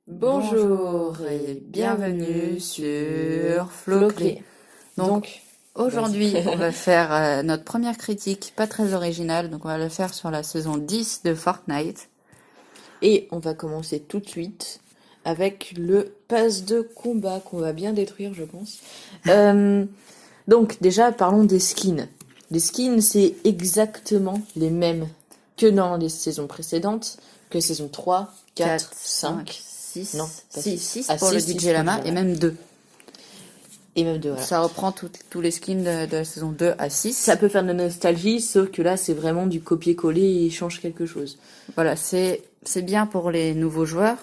Bonjour et bienvenue sur Floclé. Donc aujourd'hui, on va faire notre première critique, pas très originale, donc on va le faire sur la saison 10 de Fortnite. Et on va commencer tout de suite avec le pass de combat qu'on va bien détruire, je pense. Donc déjà, parlons des skins. Les skins, c'est exactement les mêmes que dans les saisons précédentes, que saison 3, 4, 5... 6, non, pas 6 Ah, pour le 6 DJ Lama et même 2. Et même 2, voilà. Ça reprend tous les skins de la saison 2 à 6. Ça peut faire de la nostalgie, sauf que là, c'est vraiment du copier-coller et il change quelque chose. Voilà, c'est bien pour les nouveaux joueurs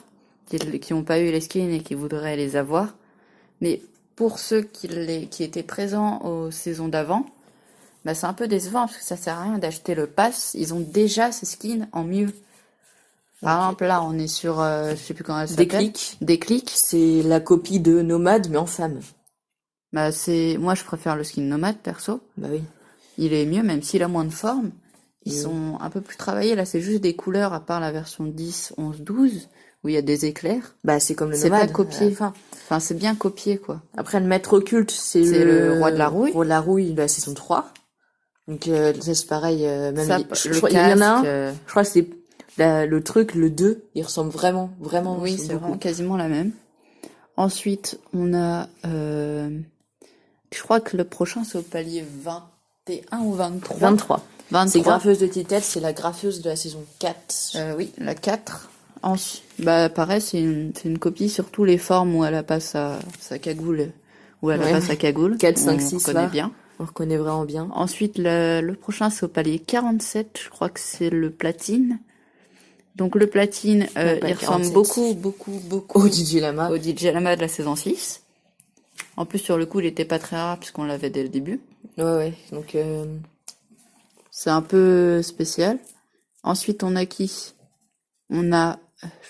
qui n'ont pas eu les skins et qui voudraient les avoir. Mais pour ceux qui étaient présents aux saisons d'avant, bah c'est un peu décevant parce que ça sert à rien d'acheter le pass. Ils ont déjà ces skins en mieux. Par exemple, là, on est sur, je sais plus comment elle s'appelle. Déclic. C'est la copie de Nomade, mais en femme. Bah, moi, je préfère le skin Nomade, perso. Bah oui. Il est mieux, même s'il a moins de forme. Ils sont un peu plus travaillés. Là, c'est juste des couleurs, à part la version 10, 11, 12, où il y a des éclairs. Bah, c'est comme le C'est Nomade. pas copié. Enfin, c'est bien copié, quoi. Après, le maître occulte, c'est le roi de la rouille. Roi de la rouille, la saison 3. Donc, ça, c'est pareil. Même Ça, je crois, il y en a un. Je crois que c'est le truc, le 2, il ressemble vraiment. Oui, c'est vraiment quasiment la même. Ensuite, on a, je crois que le prochain, c'est au palier 21 ou 23. 23. 23. C'est graffeuse de Titette, c'est la graffeuse de la saison 4. Oui, la 4. Bah, pareil, c'est une copie sur tous les formes où elle a pas sa cagoule, où elle a pas sa cagoule. 4, 5, 6, on reconnaît bien. On reconnaît vraiment bien. Ensuite, le prochain, c'est au palier 47. Je crois que c'est le platine. Donc, le platine, il ressemble beaucoup au DJ Lama. Au DJ Lama de la saison 6. En plus, sur le coup, il était pas très rare puisqu'on l'avait dès le début. Ouais. Donc, c'est un peu spécial. Ensuite, on a qui? On a,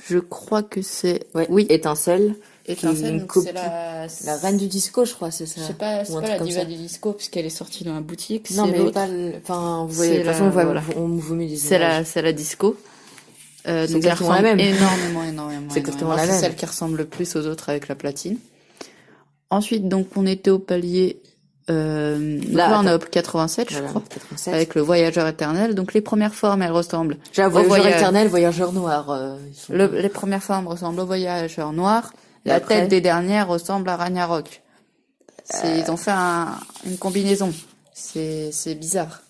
je crois que c'est... Oui, Étincelle. Étincelle, donc c'est la reine du disco, je crois, c'est ça. Je sais pas, c'est pas la diva du disco, puisqu'elle est sortie dans la boutique. Non, mais pas enfin, vous voyez, de toute façon, on vous met des images. C'est la disco. C'est donc elle ressemble la même. énormément. C'est exactement la même. C'est celle qui ressemble le plus aux autres avec la platine. Ensuite, donc, on était au palier, là, on est au 87, je crois. 87. Avec le voyageur éternel. Donc, les premières formes, elles ressemblent au voyageur éternel, voyageur noir. Les premières formes ressemblent au voyageur noir. La tête des dernières ressemble à Ragnarok. Ils ont fait une combinaison. C'est bizarre.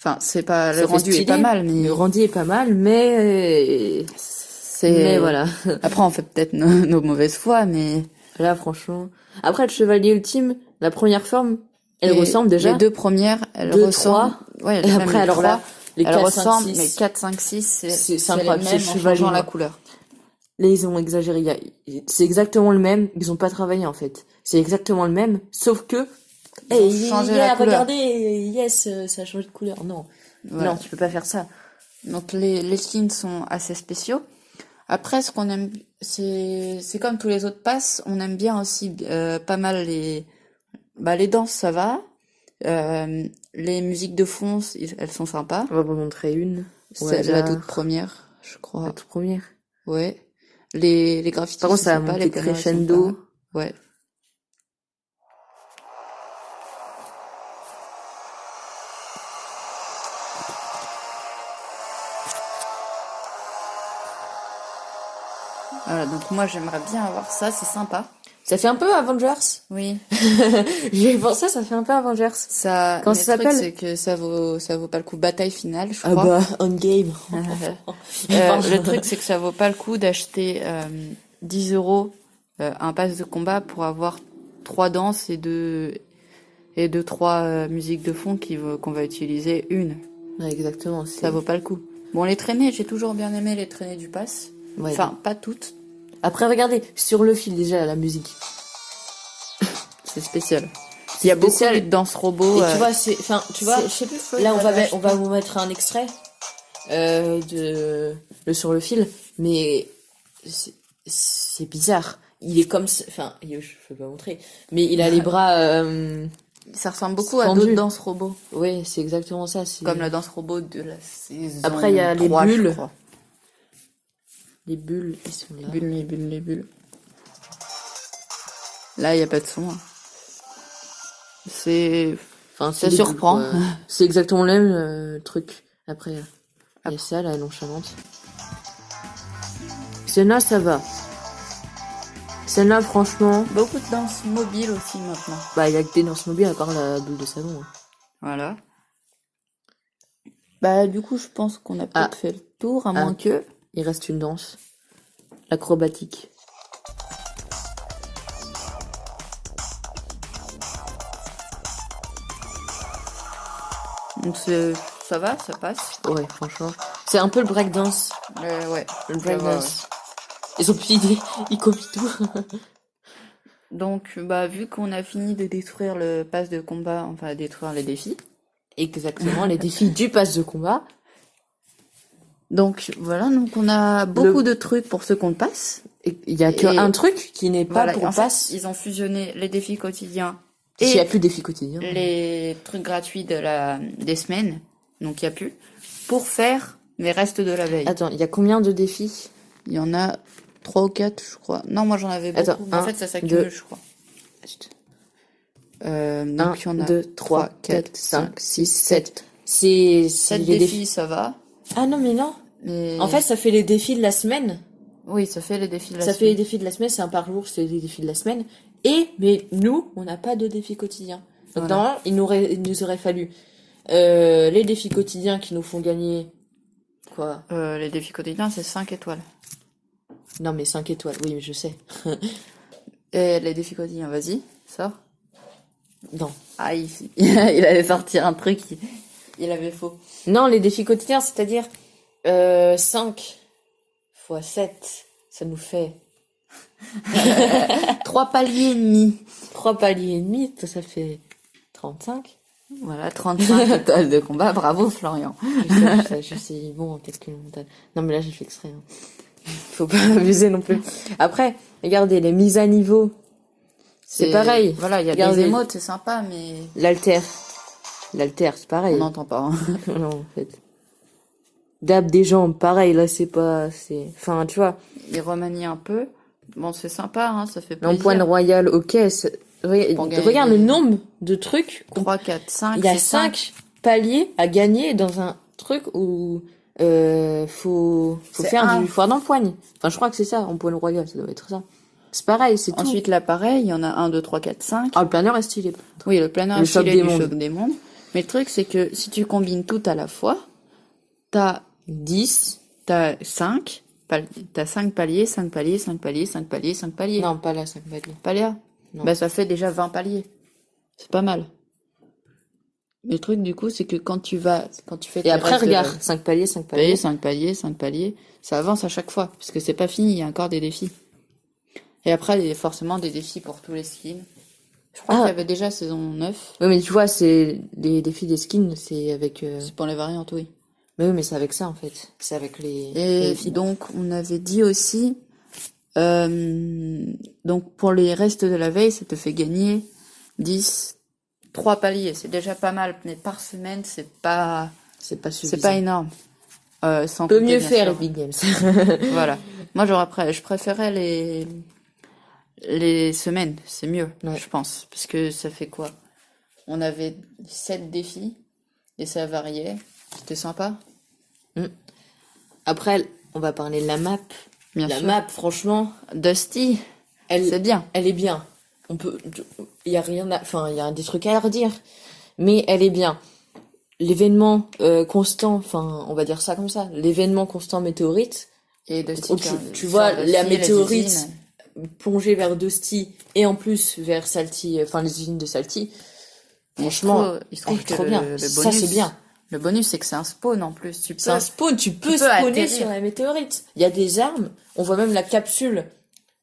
Enfin, c'est pas, le rendu est pas mal, mais... Le rendu est pas mal, mais... Mais voilà. Après, on fait peut-être nos mauvaises foi, mais... Là, franchement... Après, le chevalier ultime, la première forme, elle ressemble déjà. Les deux premières, elles ressemblent... 3. Ouais, et après, alors là, les 4, 5, 6. Mais 4, 5, 6, c'est incroyable. C'est en changeant la couleur. Là, ils ont exagéré. C'est exactement le même. Ils ont pas travaillé, en fait. C'est exactement le même, sauf que... regardez, yes, ça a changé de couleur. Non. Voilà. Non, tu peux pas faire ça. Donc, les skins sont assez spéciaux. Après, ce qu'on aime, c'est comme tous les autres passes, on aime bien aussi pas mal les danses, ça va. Les musiques de fond, elles sont sympas. On va vous montrer une. C'est la toute première, je crois. La toute première. Ouais. Les graffitis. Par contre, ça a monté crescendo. Ouais. Voilà, donc moi j'aimerais bien avoir ça, c'est sympa. Ça fait un peu Avengers. Oui. J'ai pensé, ça fait un peu Avengers. Ça, quand ça s'appelle, c'est que ça vaut pas le coup. Bataille finale, je crois. Ah bah, on game. Le truc, c'est que ça vaut pas le coup d'acheter 10 € un pass de combat pour avoir 3 danses et 3 musiques de fond qu'on va utiliser une. Ouais, exactement. Ça vaut pas le coup. Bon, les traînées, j'ai toujours bien aimé les traînées du pass. Ouais, enfin, pas toutes. Après, regardez, sur le fil déjà, la musique. C'est spécial. Il y a beaucoup de danse robot. Et tu vois, je sais plus, là, on va vous mettre un extrait sur le fil, mais c'est bizarre. Il est comme, enfin, je peux pas montrer, mais il a les bras. Ça ressemble beaucoup à d'autres danses robots. Oui, c'est exactement ça. Comme la danse robot de la saison. Après, il y a 3, les bulles. Les bulles, ils sont là. Les bulles. Là, il n'y a pas de son. Hein. Enfin, Ça des surprend. bulles, quoi. C'est exactement le même truc. Après, il y a ça, la nonchalante. Celle-là, ça va. Celle-là, franchement... Beaucoup de danse mobile aussi maintenant. Bah, il y a que des danses mobiles à part la boule de savon. Hein. Voilà. Bah, du coup, je pense qu'on a peut-être fait le tour, à moins que... Il reste une danse. L'acrobatique. Donc, ça va, ça passe. Ouais, franchement. C'est un peu le breakdance. Ouais. Le breakdance. Ils ont plus d'idées. Ils copient tout. Donc, bah, vu qu'on a fini de détruire le pass de combat, enfin, détruire les défis. Exactement, les défis du pass de combat. Donc, voilà, donc on a beaucoup de trucs pour ceux qu'on passe. Il y a qu'un truc qui n'est pas pour le pass. Ils ont fusionné les défis quotidiens et il n'y a plus de défis quotidiens. Les trucs gratuits des semaines, donc il n'y a plus, pour faire les restes de la veille. Attends, il y a combien de défis? Il y en a 3 ou 4, je crois. Non, moi j'en avais beaucoup. Attends, en fait, ça s'accumule, je crois. Donc il y en a 2, 3, 4, 5, 6, 7. C'est 7 défis, ça va. Ah non, mais non. En fait, ça fait les défis de la semaine. Oui, ça fait les défis de la semaine. Ça fait les défis de la semaine, c'est un par jour, c'est les défis de la semaine. Mais nous, on n'a pas de défis quotidiens. Donc normalement, il nous aurait fallu les défis quotidiens qui nous font gagner... Quoi Les défis quotidiens, c'est 5 étoiles. Non, mais 5 étoiles, oui, mais je sais. Et les défis quotidiens, vas-y, sors. Non. Ah, il allait sortir un truc, il avait faux. Non, les défis quotidiens, c'est-à-dire 5 fois 7, ça nous fait... 3 paliers et demi. 3 paliers et demi, ça fait 35. Voilà, 35 étoiles de combat, bravo Florian. Je sais, bon, peut-être que mental. Non, mais là, j'ai fait exprès. Hein. Faut pas abuser non plus. Après, regardez, les mises à niveau. C'est pareil. Voilà, il y a des émotes, c'est sympa, mais... L'alter, c'est pareil. On n'entend pas. Hein. Non, en fait. Dab des jambes, pareil, là, Enfin, tu vois. Il remanie un peu. Bon, c'est sympa, hein, ça fait plaisir. L'empoigne royale, ok. Regarde le nombre de trucs. 3, 4, 5. Il y a 5 paliers à gagner dans un truc où faut faire du foire d'empoigne. Enfin, je crois que c'est ça, empoigne royale, ça doit être ça. C'est pareil, c'est tout. Ensuite, là, pareil, il y en a 1, 2, 3, 4, 5. Ah, le planeur est stylé. Oui, le planeur est stylé du choc des mondes. Mais le truc, c'est que si tu combines tout à la fois, t'as 10, t'as 5, t'as 5 paliers, 5 paliers, 5 paliers, 5 paliers, 5 paliers. Non, pas là, 5 paliers. Pas là. Bah, ça fait déjà 20 paliers. C'est pas mal. Mais le truc, du coup, c'est que quand tu fais et après, regarde, 5 paliers, 5 paliers. 5 paliers, 5 paliers, ça avance à chaque fois. Parce que c'est pas fini, il y a encore des défis. Et après, il y a forcément des défis pour tous les skins. Je crois qu'il y avait déjà saison 9. Oui, mais tu vois, c'est les défis des skins, c'est avec... C'est pour les variantes, oui. Mais oui, mais c'est avec ça, en fait. C'est avec les défis. Donc, on avait dit aussi... donc, pour les restes de la veille, ça te fait gagner 3 paliers. C'est déjà pas mal. Mais par semaine, c'est pas suffisant. C'est pas énorme. Sans peut mieux faire, Epic Games. Voilà. Moi, je préférais les semaines, c'est mieux, je pense. Parce que ça fait quoi? On avait 7 défis et ça variait. C'était sympa. Après, on va parler de la map. Bien sûr. La map, franchement, Dusty, c'est bien. Elle est bien. Il y a rien il y a des trucs à redire. Mais elle est bien. L'événement constant, enfin, on va dire ça comme ça. L'événement constant météorite. Et Dusty, tu vois la météorite plonger vers Dusty et en plus vers Salty, enfin les usines de Salty. Franchement, il se trouve que trop bien. Bonus, ça c'est bien. Le bonus c'est que c'est un spawn en plus. C'est un spawn, tu peux spawner sur la météorite. Il y a des armes, on voit même la capsule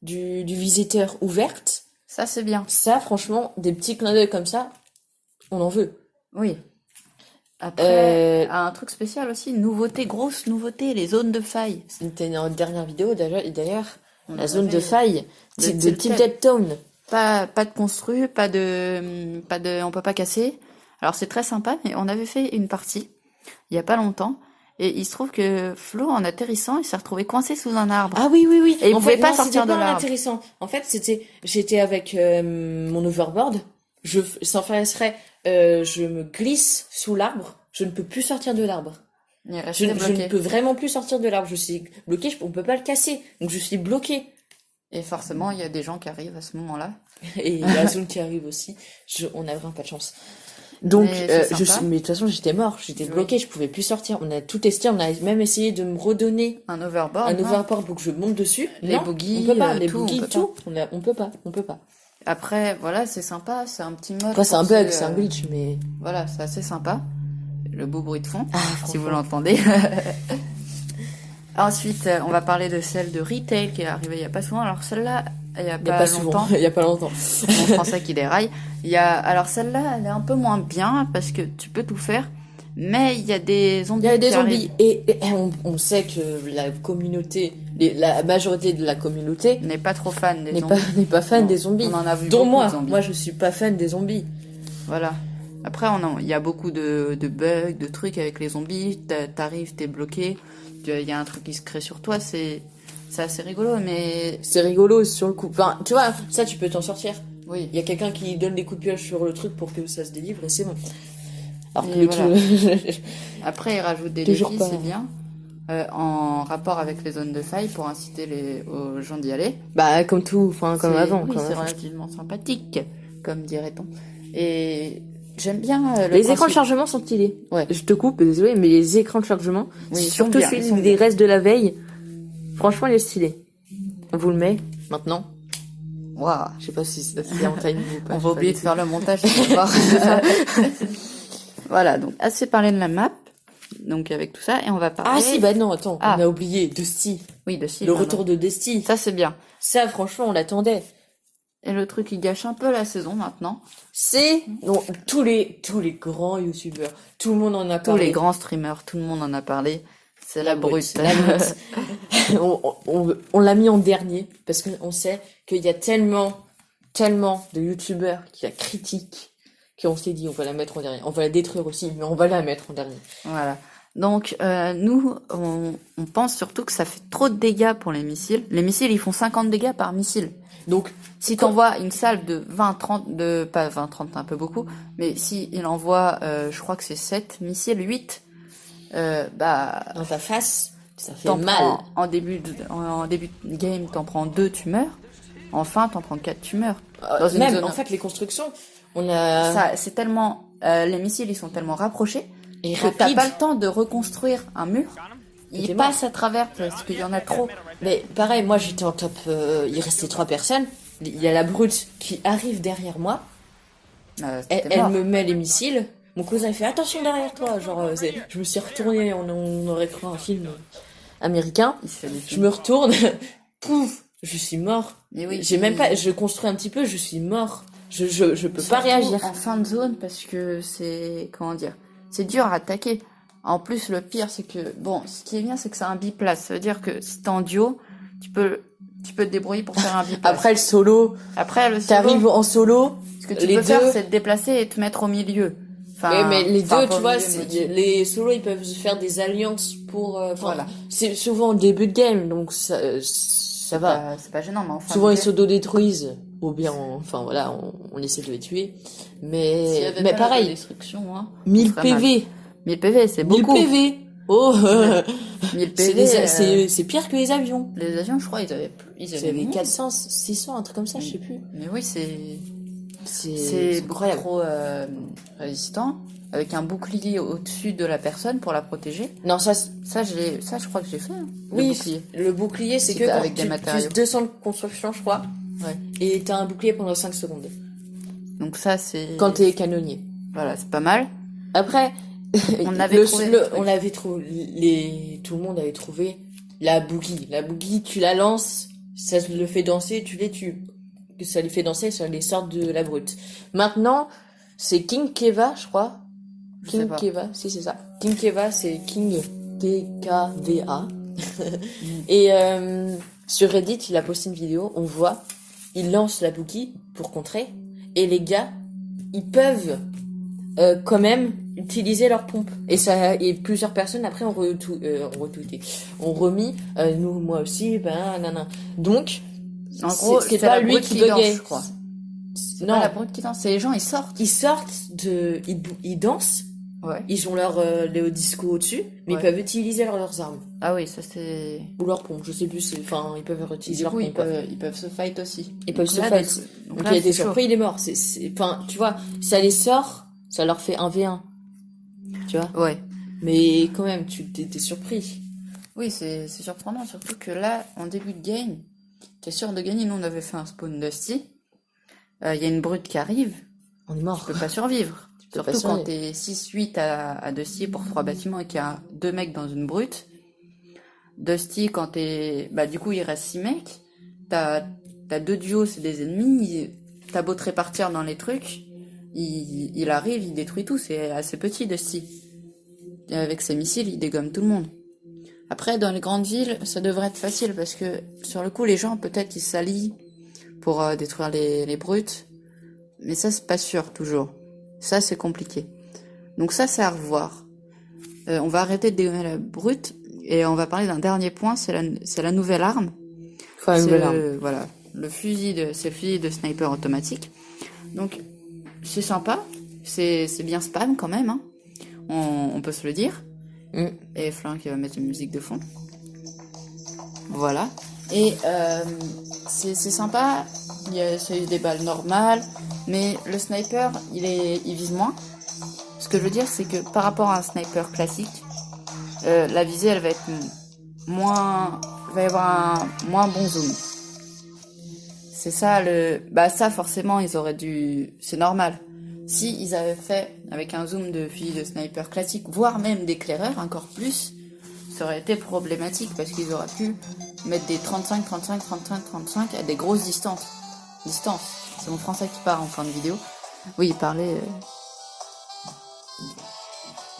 du visiteur ouverte. Ça c'est bien. Ça franchement, des petits clins d'œil comme ça, on en veut. Oui. Après, un truc spécial aussi, grosse nouveauté, les zones de faille. C'était notre dernière vidéo d'ailleurs. La zone de faille de Tilted Town. Pas de construit, on peut pas casser. Alors c'est très sympa, mais on avait fait une partie il y a pas longtemps Et il se trouve que Flo, en atterrissant, il s'est retrouvé coincé sous un arbre. Ah oui, oui, oui. Et il En pouvait fait, pas non, sortir c'était de pas l'arbre. intéressant. En fait, j'étais avec mon overboard. Sans faire exprès, je me glisse sous l'arbre. Je ne peux plus sortir de l'arbre. Il est Je resté ne bloqué. peux vraiment plus sortir de l'arbre. Je suis bloquée, on peut pas le casser. Donc je suis bloquée. Et forcément, il y a des gens qui arrivent à ce moment-là. Et la zone qui arrive aussi. On a vraiment pas de chance. Donc, Mais c'est sympa. mais de toute façon, j'étais mort. J'étais Oui. bloquée, je pouvais plus sortir. On a tout testé. On a même essayé de me redonner Un overboard. un non overboard pour que je monte dessus. Les Non, boogies, on peut pas. Les tout, on boogies, peut tout. On peut pas. Après, voilà, c'est sympa. C'est un petit mode. Après, c'est un pour bug, ceux, c'est un glitch, mais... Voilà, c'est assez sympa. Le beau bruit de fond, Ah, si vous franchement. l'entendez. Ensuite, on va parler de celle de Retail qui est arrivée il y a pas souvent. Alors celle-là, il y a Il y a pas pas souvent. longtemps. Il y a pas longtemps. Mon français qui déraille. Alors celle-là, elle est un peu moins bien parce que tu peux tout faire, mais il y a des zombies. Il y a des qui zombies. arrivent. Et on sait que la communauté, la majorité de la communauté N'est pas trop fan des n'est zombies. n'est pas fan Non, des zombies. on en a vu Dont beaucoup moi. de zombies. Moi, je suis pas fan des zombies. Voilà. Après, il y a beaucoup de bugs, de trucs avec les zombies. T'arrives, t'es bloqué. Il y a un truc qui se crée sur toi. C'est assez rigolo, mais C'est rigolo sur le coup. Enfin, tu vois, ça, tu peux t'en sortir. oui. Il y a quelqu'un qui donne des coups de pioche sur le truc pour que ça se délivre et c'est bon. Alors que Et le voilà. truc... Après, ils rajoutent des Toujours défis, pas. c'est bien. En rapport avec les zones de faille pour inciter aux gens d'y aller. Bah, comme tout, enfin, comme C'est- avant. Oui, comme c'est avant. relativement sympathique, comme dirait-on. Et j'aime bien le Les écrans de principe. chargement sont stylés. Ouais. Je te coupe, désolé, mais les écrans de chargement, Oui, ils sont surtout bien, ils sont celui des bien. restes de la veille, franchement, il est stylé. On vous le met maintenant. Waouh. Je sais pas si c'est en timing ou pas. On je va sais oublier de pas faire le montage ce soir. Voilà, donc assez parlé de la map, donc avec tout ça, et on va parler... Ah si, bah non, attends, Ah. on a oublié Dusty. Oui, de si, Le pardon. retour de Dusty. Ça, c'est bien. Ça, franchement, on l'attendait. Et le truc qui gâche un peu la saison maintenant, C'est non, tous les grands youtubeurs, tout le monde en a tous parlé. les grands streamers, tout le monde en a parlé, c'est la brute. La brute. On l'a mis en dernier parce qu'on sait qu'il y a tellement de youtubeurs qui la critiquent qu'on s'est dit on va la mettre en dernier. On va la détruire aussi, mais on va la mettre en dernier. Voilà. Donc, nous, on pense surtout que ça fait trop de dégâts pour les missiles. Les missiles, ils font 50 dégâts par missile. Donc, Si t'envoies une salve de 20-30, pas 20-30, un peu beaucoup, mais si il envoie, je crois que c'est 7 missiles, 8, bah, dans ta face, ça fait t'en mal. prends, en début de game, t'en prends 2, tu meurs. En fin, t'en prends 4, tu meurs. Dans une Même, zone- en fait, les constructions, on a... Ça, c'est tellement, les missiles, ils sont tellement rapprochés Et que t'as rapide. pas le temps de reconstruire un mur. T'es Il mort. passe à travers parce qu'il y en a trop. Mais pareil, moi j'étais en top, il restait 3 personnes. Il y a la brute qui arrive derrière moi. Elle Mort. me met les missiles. Mon cousin il fait attention derrière toi. Genre, je me suis retournée, on aurait cru un film américain. Il se fait des Je films. me retourne, pouf, je suis mort. Mais oui, J'ai même pas, je construis un petit peu, je suis mort. Je peux pas Surtout réagir. en fin de zone parce que c'est, comment dire, c'est dur à attaquer. En plus, le pire, c'est que, bon, ce qui est bien, c'est que c'est un biplace. Ça veut dire que si t'es en duo, tu peux te débrouiller pour faire un biplace. Après le solo, Après, le solo, t'arrives en solo. ce que tu les peux faire, deux- c'est te déplacer et te mettre au milieu. Enfin, Ouais, mais les enfin, deux, pas tu au vois, milieu, mais les solos, ils peuvent se faire des alliances pour. Voilà. C'est souvent au début de game, donc ça va. c'est pas gênant, mais enfin. Souvent, ils s'auto-détruisent, ou bien, enfin voilà, on essaie de les tuer. Mais pareil, Destruction, hein, 1000 serait mal. PV, 1000 PV, c'est 1000 beaucoup. PV. Oh, 1000 c'est PV. c'est pire que les avions. Les avions, je crois, ils avaient plus. Ils avaient J'avais moins. 400, 600, un truc comme ça, je sais plus. Mais oui, c'est C'est beaucoup incroyable. trop résistant, avec un bouclier au-dessus de la personne pour la protéger. Non, ça, Ça, je crois que j'ai fait. Hein, le oui, bouclier. le bouclier, c'est Si que t'as quand avec des tu matériaux. utilises 200 de construction, je crois. Ouais. Et t'as un bouclier pendant 5 secondes. Donc ça, c'est. Quand t'es canonnier. Voilà, c'est pas mal. Après, On avait trouvé le truc. on l'avait trouvé, tout le monde avait trouvé la boogie. La boogie, tu la lances, ça le fait danser, tu les tues. Que ça les fait danser, ça les sort de la brute. Maintenant, c'est King Keva, je crois. Je sais King pas. Keva, si c'est ça. King Keva, c'est King T-K-V-A. Et sur Reddit, il a posté une vidéo, on voit, il lance la boogie pour contrer, et les gars, ils peuvent quand même utiliser leur pompe. Et plusieurs personnes après ont retweeté, ont remis, nous, moi aussi, ben, nanana. Donc, En gros, c'est pas la lui brute qui danse, buguait. je crois. C'est Non, pas la brute qui danse, c'est les gens, ils sortent. ils dansent, Ouais. ils ont le disco au-dessus, mais Ouais. ils peuvent utiliser leurs armes. Ah oui, ça c'est... Ou leur pompe, je sais plus, enfin, ils peuvent utiliser Du leur coup, pompe. ils peuvent se fight aussi. Ils peuvent Donc se là, fight. donc Donc là, il a été c'est chaud. surpris, il est mort. Enfin, tu vois, ça les sort, ça leur fait 1v1. Tu vois? Ouais. Mais quand même, t'es surpris. Oui, c'est surprenant, surtout que là, en début de game, t'es sûr de gagner. Nous, on avait fait un spawn Dusty. Il y a une brute qui arrive, On est mort. tu peux pas survivre. peux pas Surtout quand survivre. t'es 6-8 à Dusty pour 3 bâtiments et qu'il y a 2 mecs dans une brute. Dusty, quand t'es... Bah, du coup, il reste 6 mecs. T'as 2 duos, c'est des ennemis. T'as beau te répartir dans les trucs. Il arrive, il détruit tout. C'est assez petit, Dusty. Et avec ses missiles, il dégomme tout le monde. Après, dans les grandes villes, ça devrait être facile parce que, sur le coup, les gens, peut-être, ils s'allient pour détruire les brutes. Mais ça, c'est pas sûr, toujours. Ça, c'est compliqué. Donc ça, c'est à revoir. On va arrêter de dégommer la brute et on va parler d'un dernier point, c'est la nouvelle arme. Enfin, une C'est nouvelle arme. voilà, c'est le fusil de sniper automatique. Donc, c'est sympa, c'est bien spam quand même, hein. On peut se le dire. Et Florent qui va mettre une musique de fond. Voilà. Et c'est sympa, c'est des balles normales, mais le sniper, il vise moins. Ce que je veux dire, c'est que par rapport à un sniper classique, la visée, elle va être moins... Il va y avoir un moins bon zoom. C'est ça le... Bah ça, forcément, ils auraient dû... C'est normal. Si ils avaient fait avec un zoom de fusil de sniper classique, voire même d'éclaireur, encore plus, ça aurait été problématique parce qu'ils auraient pu mettre des 35, 35, 35, 35 à des grosses distances. C'est mon français qui part en fin de vidéo. Oui, il parlait...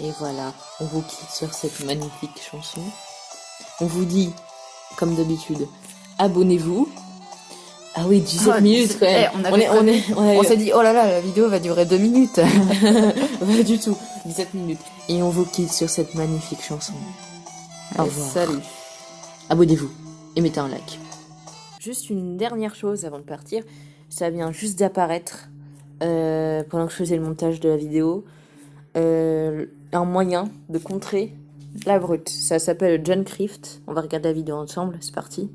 Et voilà, on vous quitte sur cette magnifique chanson. On vous dit, comme d'habitude, abonnez-vous. Ah oui, 17 minutes quand même. On s'est dit, oh là là, la vidéo va durer 2 minutes. Pas du tout, 17 minutes. Et on vous quitte sur cette magnifique chanson. Au Allez, revoir. salut. Abonnez-vous et mettez un like. Juste une dernière chose avant de partir. Ça vient juste d'apparaître pendant que je faisais le montage de la vidéo. Un moyen de contrer la brute. Ça s'appelle John Crift. On va regarder la vidéo ensemble. C'est parti.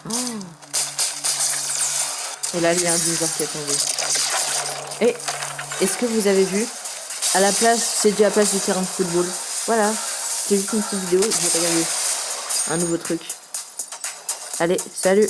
Oh. Et là, il y a un dinosaure qui est tombé. Et est-ce que vous avez vu? À la place, c'est déjà la place du terrain de football. Voilà. C'est juste une petite vidéo. Je vais regarder un nouveau truc. Allez, salut!